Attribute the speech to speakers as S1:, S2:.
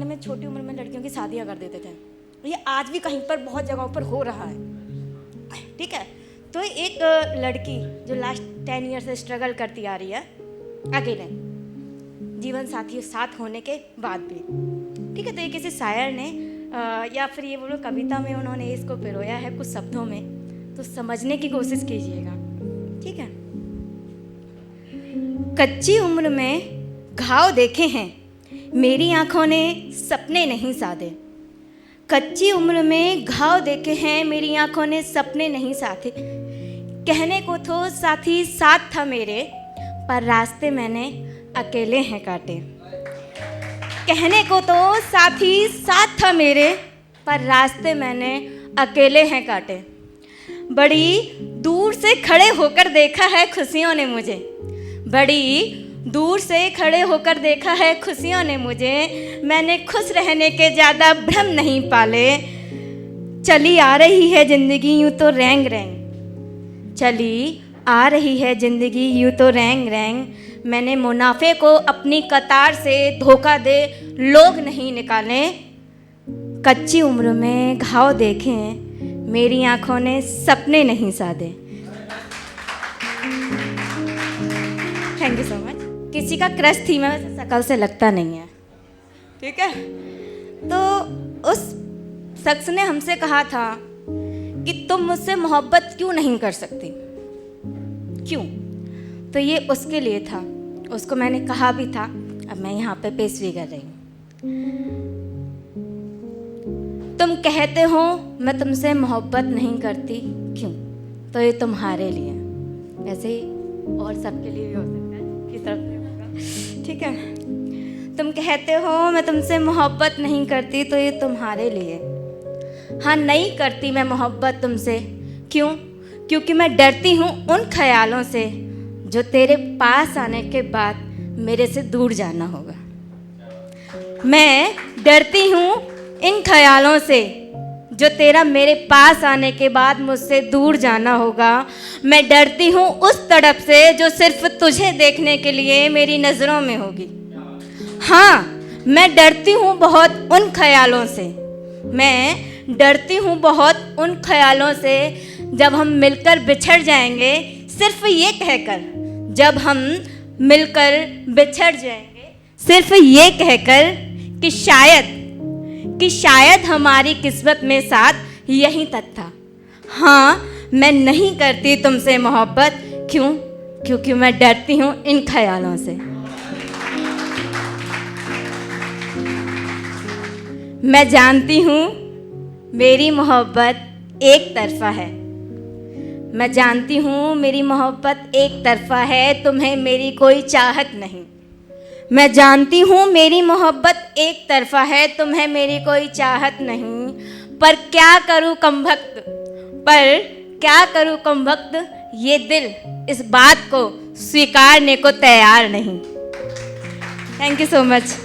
S1: में छोटी उम्र में लड़कियों की शादियाँ कर देते थे। ये आज भी कहीं पर बहुत जगहों पर हो रहा है, ठीक है। तो एक लड़की जो लास्ट 10 ईयर से स्ट्रगल करती आ रही है अकेले, जीवन साथी साथ होने के बाद भी, ठीक है। तो ये किसी शायर ने या फिर ये बोलो कविता में उन्होंने इसको पिरोया है कुछ शब्दों में, तो समझने की कोशिश कीजिएगा, ठीक है। कच्ची उम्र में घाव देखे हैं, मेरी आंखों ने सपने नहीं साधे। कच्ची उम्र में घाव देखे हैं, मेरी आंखों ने सपने नहीं साधे। कहने को तो साथी साथ था मेरे, पर रास्ते मैंने अकेले हैं काटे। कहने को तो साथी साथ था मेरे, पर रास्ते मैंने अकेले हैं काटे। बड़ी दूर से खड़े होकर देखा है खुशियों ने मुझे, बड़ी दूर से खड़े होकर देखा है खुशियों ने मुझे। मैंने खुश रहने के ज़्यादा भ्रम नहीं पाले। चली आ रही है ज़िंदगी यूँ तो रेंग रेंग, चली आ रही है ज़िंदगी यूँ तो रेंग रेंग। मैंने मुनाफे को अपनी कतार से धोखा दे लोग नहीं निकाले। कच्ची उम्र में घाव देखें, मेरी आंखों ने सपने नहीं साधे। Thank you so much. किसी का क्रश थी मैं, वैसे शकल से लगता नहीं है, ठीक है। तो उस शख्स ने हमसे कहा था कि तुम मुझसे मोहब्बत क्यों नहीं कर सकती, क्यों। तो ये उसके लिए था, उसको मैंने कहा भी था, अब मैं यहाँ पे पेश भी कर रही हूँ। तुम कहते हो मैं तुमसे मोहब्बत नहीं करती, क्यों, तो ये तुम्हारे लिए, वैसे ही और सबके लिए भी हो सकता है, किस तरफ से होगा, ठीक है। तुम कहते हो मैं तुमसे मोहब्बत नहीं करती, तो ये तुम्हारे लिए। हाँ, नहीं करती मैं मोहब्बत तुमसे, क्यों, क्योंकि मैं डरती हूँ उन ख्यालों से जो तेरे पास आने के बाद मेरे से दूर जाना होगा। मैं डरती हूँ इन ख्यालों से जो तेरा मेरे पास आने के बाद मुझसे दूर जाना होगा। मैं डरती हूँ उस तड़प से जो सिर्फ तुझे देखने के लिए मेरी नज़रों में होगी। हाँ, मैं डरती हूँ बहुत उन ख्यालों से, मैं डरती हूँ बहुत उन ख्यालों से जब हम मिलकर बिछड़ जाएंगे, सिर्फ ये कहकर, जब हम मिलकर बिछड़ जाएंगे, सिर्फ ये कहकर कि शायद हमारी किस्मत में साथ यहीं तक था। हाँ, मैं नहीं करती तुमसे मोहब्बत, क्यों, क्योंकि मैं डरती हूँ इन ख्यालों से। मैं जानती हूँ मेरी मोहब्बत एक तरफा है, मैं जानती हूँ मेरी मोहब्बत एक तरफा है, तुम्हें मेरी कोई चाहत नहीं। मैं जानती हूँ मेरी मोहब्बत एक तरफा है, तुम्हें मेरी कोई चाहत नहीं। पर क्या करूँ कमबख्त, ये दिल इस बात को स्वीकारने को तैयार नहीं। Thank you so much.